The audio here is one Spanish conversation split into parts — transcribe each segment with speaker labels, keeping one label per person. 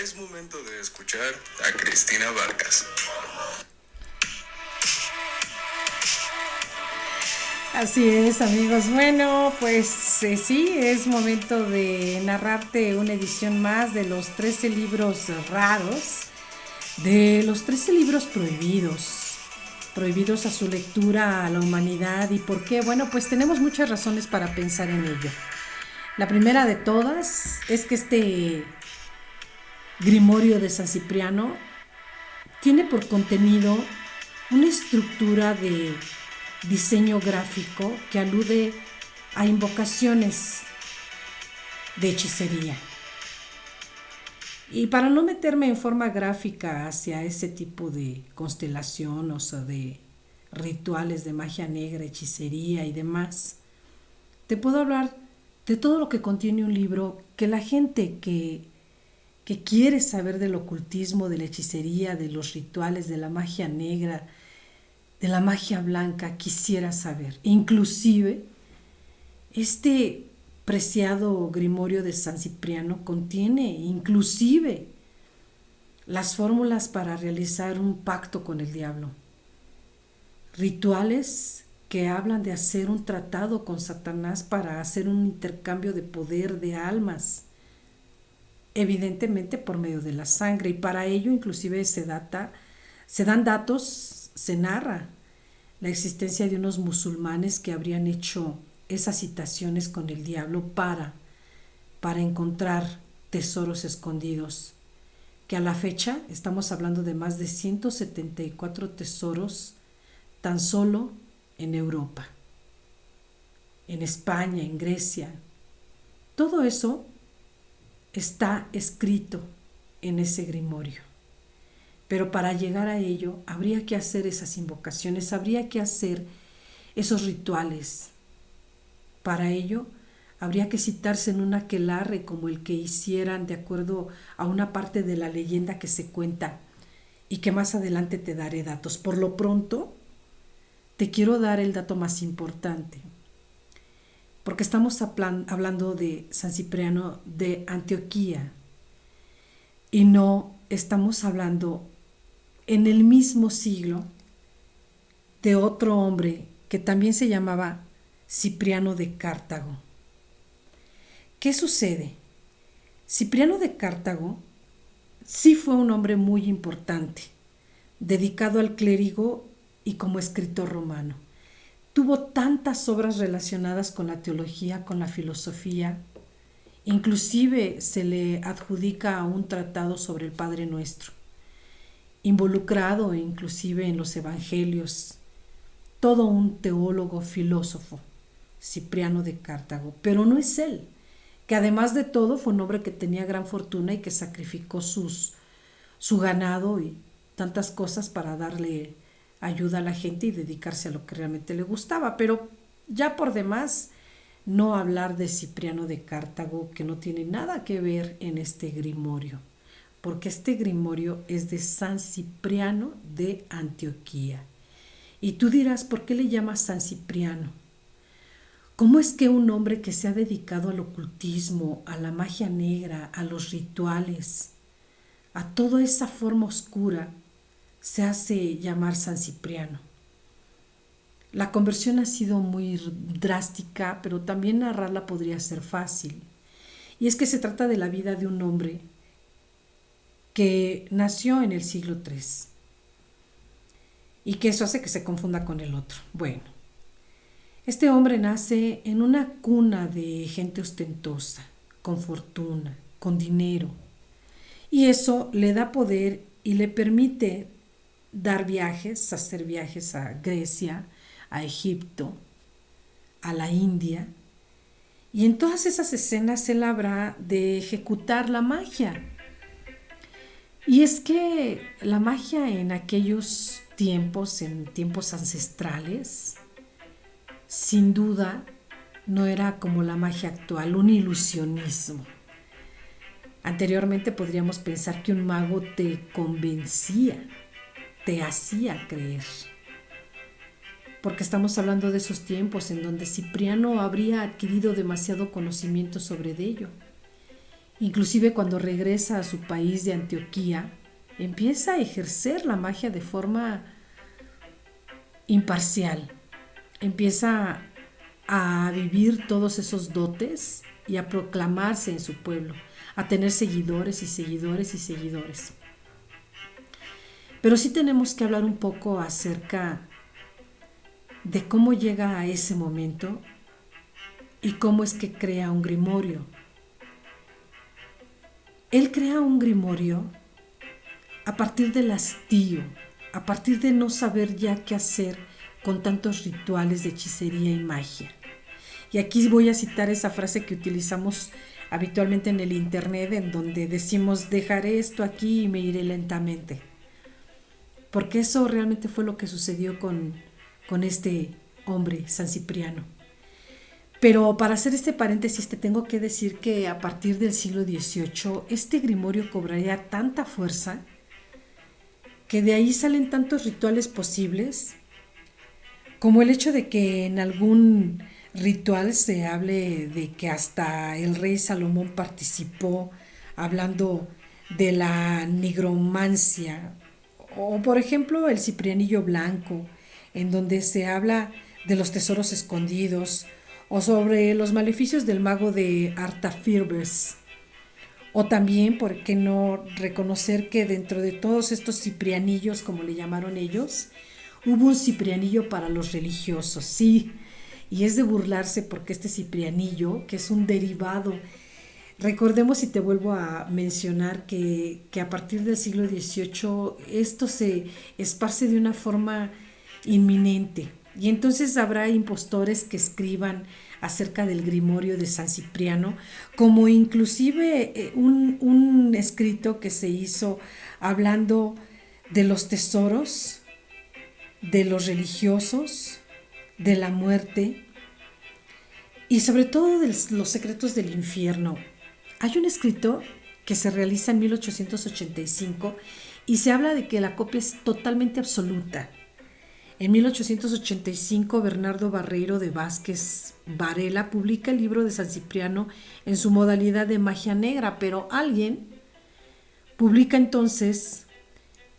Speaker 1: Es momento de escuchar a Cristina Vargas.
Speaker 2: Así es, amigos. Bueno, pues sí, es momento de narrarte una edición más de los 13 libros raros, de los 13 libros prohibidos, prohibidos a su lectura a la humanidad. ¿Y por qué? Bueno, pues tenemos muchas razones para pensar en ello. La primera de todas es que este Grimorio de San Cipriano tiene por contenido una estructura de diseño gráfico que alude a invocaciones de hechicería. Y para no meterme en forma gráfica hacia ese tipo de constelación, o sea, de rituales de magia negra, hechicería y demás, te puedo hablar de todo lo que contiene un libro que la gente que quiere saber del ocultismo, de la hechicería, de los rituales, de la magia negra, de la magia blanca quisiera saber. Inclusive, este preciado Grimorio de San Cipriano contiene inclusive las fórmulas para realizar un pacto con el diablo, rituales que hablan de hacer un tratado con Satanás para hacer un intercambio de poder de almas, evidentemente por medio de la sangre, y para ello inclusive se dan datos, se narra la existencia de unos musulmanes que habrían hecho esas citaciones con el diablo para encontrar tesoros escondidos, que a la fecha estamos hablando de más de 174 tesoros tan solo en Europa, en España, en Grecia. Todo eso está escrito en ese grimorio. Pero para llegar a ello habría que hacer esas invocaciones, habría que hacer esos rituales. Para ello habría que citarse en un aquelarre como el que hicieran de acuerdo a una parte de la leyenda que se cuenta y que más adelante te daré datos. Por lo pronto, te quiero dar el dato más importante, porque estamos hablando de San Cipriano de Antioquía y no estamos hablando en el mismo siglo de otro hombre que también se llamaba Cipriano de Cartago. ¿Qué sucede? Cipriano de Cartago sí fue un hombre muy importante, dedicado al clérigo y como escritor romano. Tuvo tantas obras relacionadas con la teología, con la filosofía, inclusive se le adjudica un tratado sobre el Padre Nuestro, involucrado inclusive en los evangelios, todo un teólogo filósofo, Cipriano de Cartago. Pero no es él, que además de todo fue un hombre que tenía gran fortuna y que sacrificó su ganado y tantas cosas para darle ayuda a la gente y dedicarse a lo que realmente le gustaba. Pero ya por demás, no hablar de Cipriano de Cartago, que no tiene nada que ver en este grimorio, porque este grimorio es de San Cipriano de Antioquía. Y tú dirás, ¿por qué le llamas San Cipriano? ¿Cómo es que un hombre que se ha dedicado al ocultismo, a la magia negra, a los rituales, a toda esa forma oscura, se hace llamar San Cipriano? La conversión ha sido muy drástica, pero también narrarla podría ser fácil. Y es que se trata de la vida de un hombre que nació en el siglo III y que eso hace que se confunda con el otro. Bueno, este hombre nace en una cuna de gente ostentosa, con fortuna, con dinero, y eso le da poder y le permite dar viajes, hacer viajes a Grecia, a Egipto, a la India, y en todas esas escenas él habrá de ejecutar la magia. Y es que la magia en aquellos tiempos, en tiempos ancestrales, sin duda no era como la magia actual, un ilusionismo. Anteriormente podríamos pensar que un mago te convencía, te hacía creer, porque estamos hablando de esos tiempos en donde Cipriano habría adquirido demasiado conocimiento sobre ello. Inclusive cuando regresa a su país de Antioquía, empieza a ejercer la magia de forma imparcial. Empieza a vivir todos esos dotes y a proclamarse en su pueblo, a tener seguidores y seguidores y seguidores. Pero sí tenemos que hablar un poco acerca de cómo llega a ese momento y cómo es que crea un grimorio. Él crea un grimorio a partir del hastío, a partir de no saber ya qué hacer con tantos rituales de hechicería y magia. Y aquí voy a citar esa frase que utilizamos habitualmente en el internet, en donde decimos: dejaré esto aquí y me iré lentamente. Porque eso realmente fue lo que sucedió con este hombre, San Cipriano. Pero para hacer este paréntesis te tengo que decir que a partir del siglo XVIII este grimorio cobraría tanta fuerza que de ahí salen tantos rituales posibles, como el hecho de que en algún ritual se hable de que hasta el rey Salomón participó hablando de la nigromancia, o por ejemplo el ciprianillo blanco, en donde se habla de los tesoros escondidos, o sobre los maleficios del mago de Artafirbes. O también, ¿por qué no reconocer que dentro de todos estos ciprianillos, como le llamaron ellos, hubo un ciprianillo para los religiosos? Sí, y es de burlarse porque este ciprianillo, que es un derivado, recordemos y te vuelvo a mencionar que a partir del siglo XVIII esto se esparce de una forma inminente. Y entonces habrá impostores que escriban acerca del grimorio de San Cipriano, como inclusive un escrito que se hizo hablando de los tesoros, de los religiosos, de la muerte y sobre todo de los secretos del infierno. Hay un escrito que se realiza en 1885 y se habla de que la copia es totalmente absoluta. En 1885, Bernardo Barreiro de Vázquez Varela publica el libro de San Cipriano en su modalidad de magia negra, pero alguien publica entonces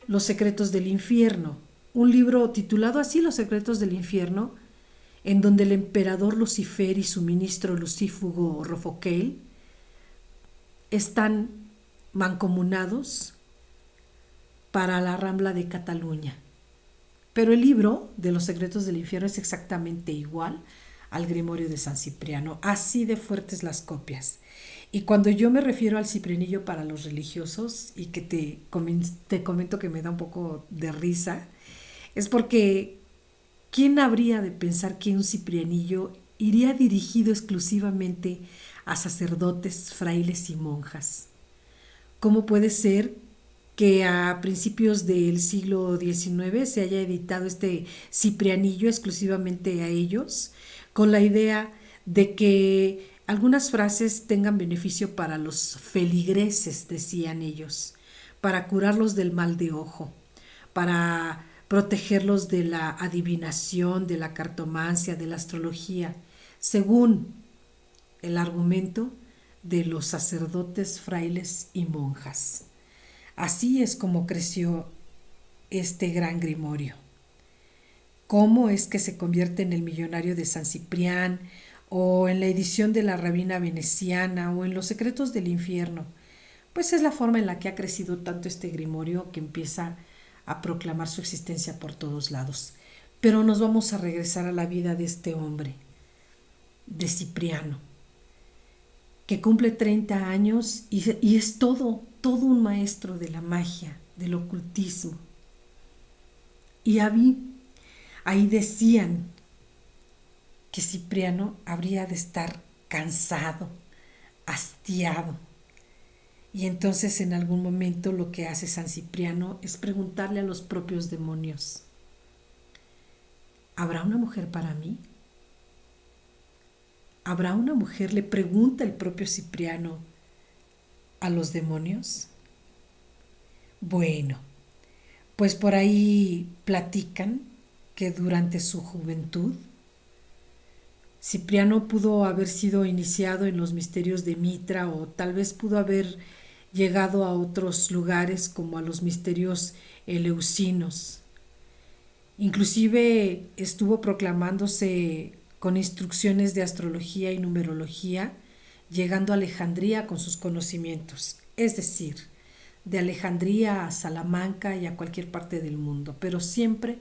Speaker 2: Los secretos del infierno, un libro titulado así, Los secretos del infierno, en donde el emperador Lucifer y su ministro Lucífugo Rofoquel están mancomunados para la Rambla de Cataluña. Pero el libro de los secretos del infierno es exactamente igual al grimorio de San Cipriano, así de fuertes las copias. Y cuando yo me refiero al ciprianillo para los religiosos, y que te comento que me da un poco de risa, es porque ¿quién habría de pensar que un ciprianillo iría dirigido exclusivamente a sacerdotes, frailes y monjas? ¿Cómo puede ser que a principios del siglo XIX se haya editado este ciprianillo exclusivamente a ellos, con la idea de que algunas frases tengan beneficio para los feligreses, decían ellos, para curarlos del mal de ojo, para protegerlos de la adivinación, de la cartomancia, de la astrología, según el argumento de los sacerdotes, frailes y monjas? Así es como creció este gran grimorio. ¿Cómo es que se convierte en el millonario de San Ciprián, o en la edición de la Rabina Veneciana, o en los secretos del infierno? Pues es la forma en la que ha crecido tanto este grimorio, que empieza a proclamar su existencia por todos lados. Pero nos vamos a regresar a la vida de este hombre, de Cipriano, que cumple 30 años y es todo un maestro de la magia, del ocultismo. Y ahí decían que Cipriano habría de estar cansado, hastiado. Y entonces en algún momento lo que hace San Cipriano es preguntarle a los propios demonios: ¿habrá una mujer para mí? ¿Habrá una mujer?, le pregunta el propio Cipriano a los demonios. Bueno, pues por ahí platican que durante su juventud Cipriano pudo haber sido iniciado en los misterios de Mitra o tal vez pudo haber llegado a otros lugares como a los misterios eleusinos. Inclusive estuvo proclamándose con instrucciones de astrología y numerología, llegando a Alejandría con sus conocimientos, es decir, de Alejandría a Salamanca y a cualquier parte del mundo, pero siempre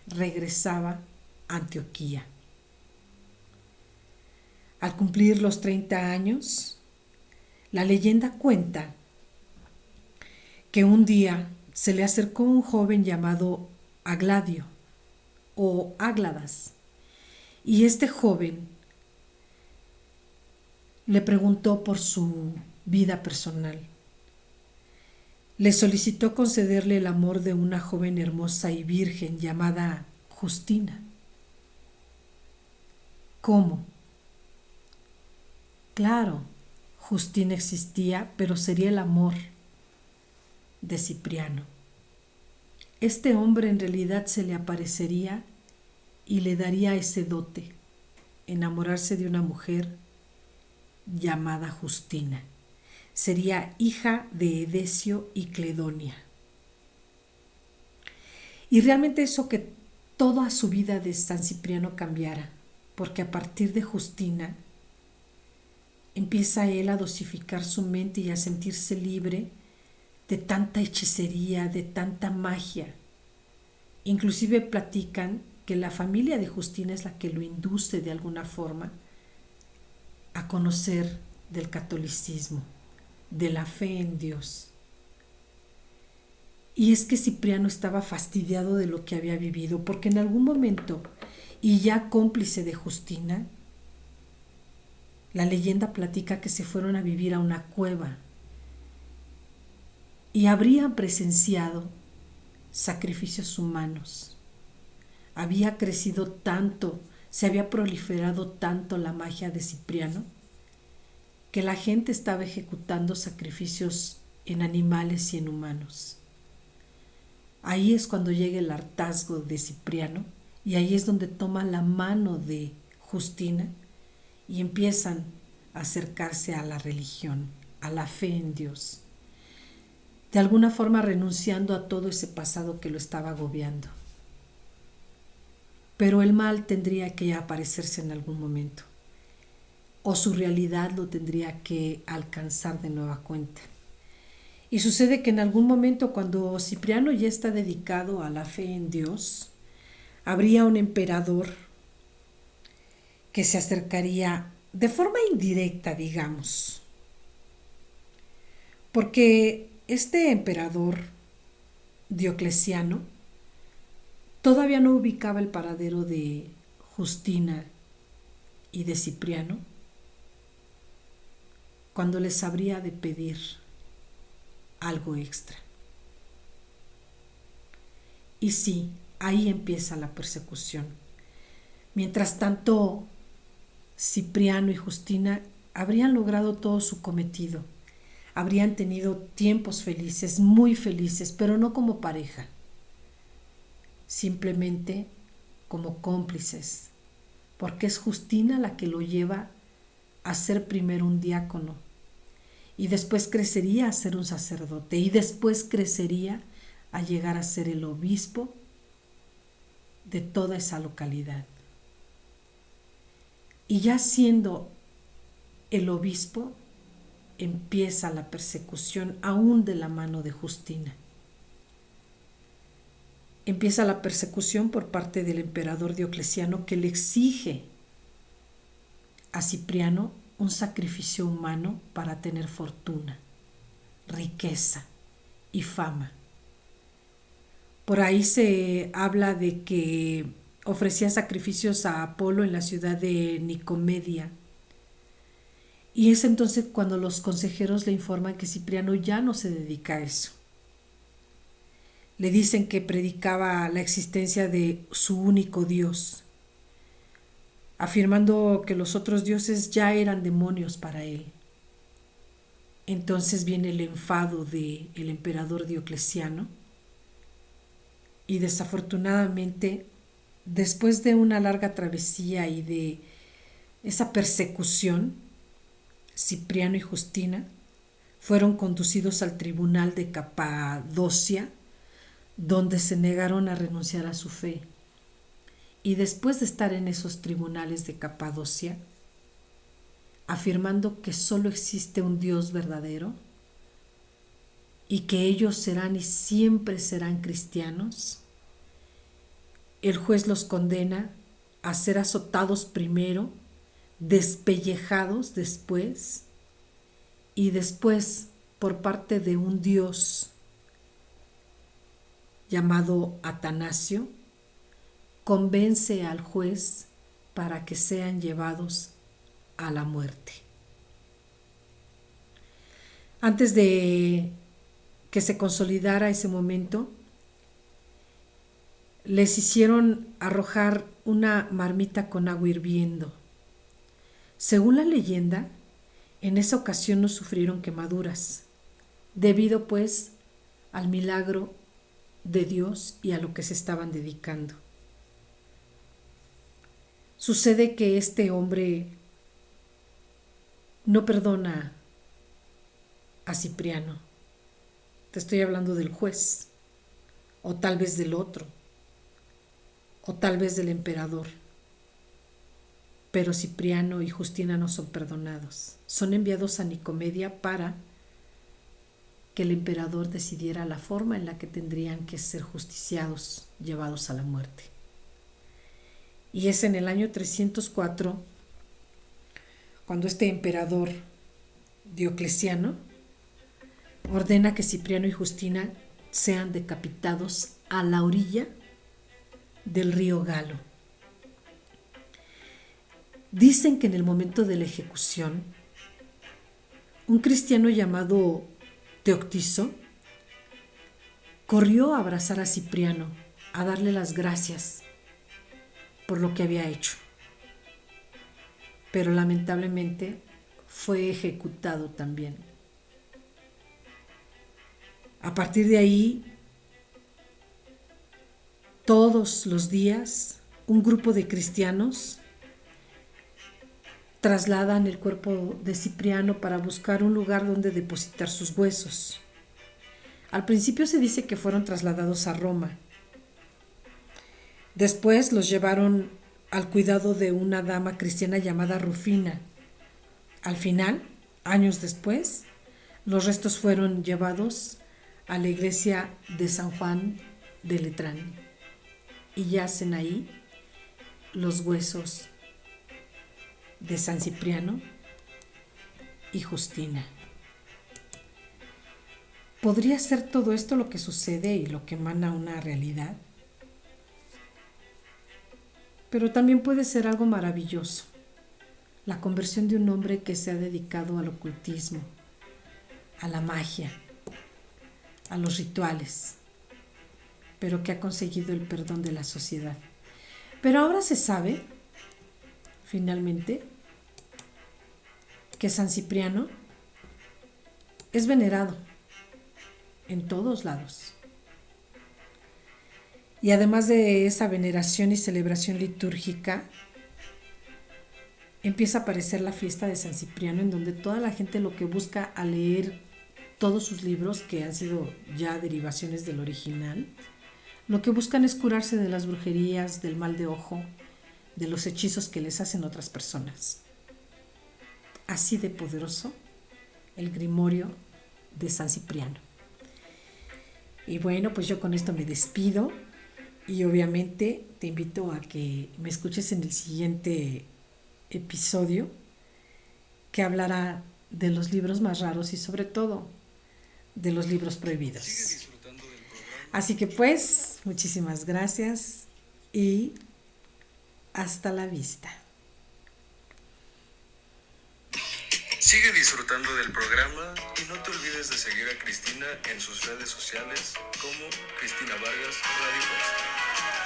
Speaker 2: regresaba a Antioquía. Al cumplir los 30 años, la leyenda cuenta que un día se le acercó un joven llamado Agladio o Ágladas, y este joven le preguntó por su vida personal. Le solicitó concederle el amor de una joven hermosa y virgen llamada Justina. ¿Cómo? Claro, Justina existía, pero sería el amor de Cipriano. Este hombre en realidad se le aparecería y le daría ese dote, enamorarse de una mujer llamada Justina. Sería hija de Edesio y Cledonia. Y realmente eso que toda su vida de San Cipriano cambiara, porque a partir de Justina empieza él a dosificar su mente y a sentirse libre de tanta hechicería, de tanta magia. Inclusive platican que la familia de Justina es la que lo induce de alguna forma a conocer del catolicismo, de la fe en Dios. Y es que Cipriano estaba fastidiado de lo que había vivido, porque en algún momento, y ya cómplice de Justina, la leyenda platica que se fueron a vivir a una cueva y habrían presenciado sacrificios humanos. Había crecido tanto, se había proliferado tanto la magia de Cipriano, que la gente estaba ejecutando sacrificios en animales y en humanos. Ahí es cuando llega el hartazgo de Cipriano y ahí es donde toma la mano de Justina y empiezan a acercarse a la religión, a la fe en Dios, de alguna forma renunciando a todo ese pasado que lo estaba agobiando. Pero el mal tendría que aparecerse en algún momento, o su realidad lo tendría que alcanzar de nueva cuenta. Y sucede que en algún momento, cuando Cipriano ya está dedicado a la fe en Dios, habría un emperador que se acercaría de forma indirecta, digamos, porque este emperador Diocleciano todavía no ubicaba el paradero de Justina y de Cipriano cuando les habría de pedir algo extra. Y sí, ahí empieza la persecución. Mientras tanto, Cipriano y Justina habrían logrado todo su cometido. Habrían tenido tiempos felices, muy felices, pero no como pareja, simplemente como cómplices, porque es Justina la que lo lleva a ser primero un diácono y después crecería a ser un sacerdote y después crecería a llegar a ser el obispo de toda esa localidad. Y ya siendo el obispo, empieza la persecución aún de la mano de Justina. Empieza la persecución por parte del emperador Diocleciano, que le exige a Cipriano un sacrificio humano para tener fortuna, riqueza y fama. Por ahí se habla de que ofrecía sacrificios a Apolo en la ciudad de Nicomedia. Y es entonces cuando los consejeros le informan que Cipriano ya no se dedica a eso. Le dicen que predicaba la existencia de su único Dios, afirmando que los otros dioses ya eran demonios para él. Entonces viene el enfado del emperador Diocleciano y desafortunadamente, después de una larga travesía y de esa persecución, Cipriano y Justina fueron conducidos al tribunal de Capadocia, donde se negaron a renunciar a su fe. Y después de estar en esos tribunales de Capadocia, afirmando que solo existe un Dios verdadero y que ellos serán y siempre serán cristianos, el juez los condena a ser azotados primero, despellejados después, y después por parte de un dios llamado Atanasio, convence al juez para que sean llevados a la muerte. Antes de que se consolidara ese momento, les hicieron arrojar una marmita con agua hirviendo. Según la leyenda, en esa ocasión no sufrieron quemaduras, debido pues al milagro de Dios y a lo que se estaban dedicando. Sucede que este hombre no perdona a Cipriano. Te estoy hablando del juez, o tal vez del otro, o tal vez del emperador. Pero Cipriano y Justina no son perdonados. Son enviados a Nicomedia para que el emperador decidiera la forma en la que tendrían que ser justiciados, llevados a la muerte. Y es en el año 304 cuando este emperador Diocleciano ordena que Cipriano y Justina sean decapitados a la orilla del río Galo. Dicen que en el momento de la ejecución, un cristiano llamado Teoctiso corrió a abrazar a Cipriano, a darle las gracias por lo que había hecho. Pero lamentablemente fue ejecutado también. A partir de ahí, todos los días, un grupo de cristianos trasladan el cuerpo de Cipriano para buscar un lugar donde depositar sus huesos. Al principio se dice que fueron trasladados a Roma. Después los llevaron al cuidado de una dama cristiana llamada Rufina. Al final, años después, los restos fueron llevados a la iglesia de San Juan de Letrán y yacen ahí los huesos de San Cipriano y Justina. ¿Podría ser todo esto lo que sucede y lo que emana una realidad? Pero también puede ser algo maravilloso, la conversión de un hombre que se ha dedicado al ocultismo, a la magia, a los rituales, pero que ha conseguido el perdón de la sociedad. Pero ahora se sabe, finalmente, que San Cipriano es venerado en todos lados. Y además de esa veneración y celebración litúrgica, empieza a aparecer la fiesta de San Cipriano, en donde toda la gente lo que busca al leer todos sus libros, que han sido ya derivaciones del original, lo que buscan es curarse de las brujerías, del mal de ojo, de los hechizos que les hacen otras personas. Así de poderoso el grimorio de San Cipriano. Y bueno, pues yo con esto me despido y obviamente te invito a que me escuches en el siguiente episodio, que hablará de los libros más raros y sobre todo de los libros prohibidos. Así que pues, muchísimas gracias y hasta la vista.
Speaker 1: Sigue disfrutando del programa y no te olvides de seguir a Cristina en sus redes sociales como Cristina Vargas Radio Host.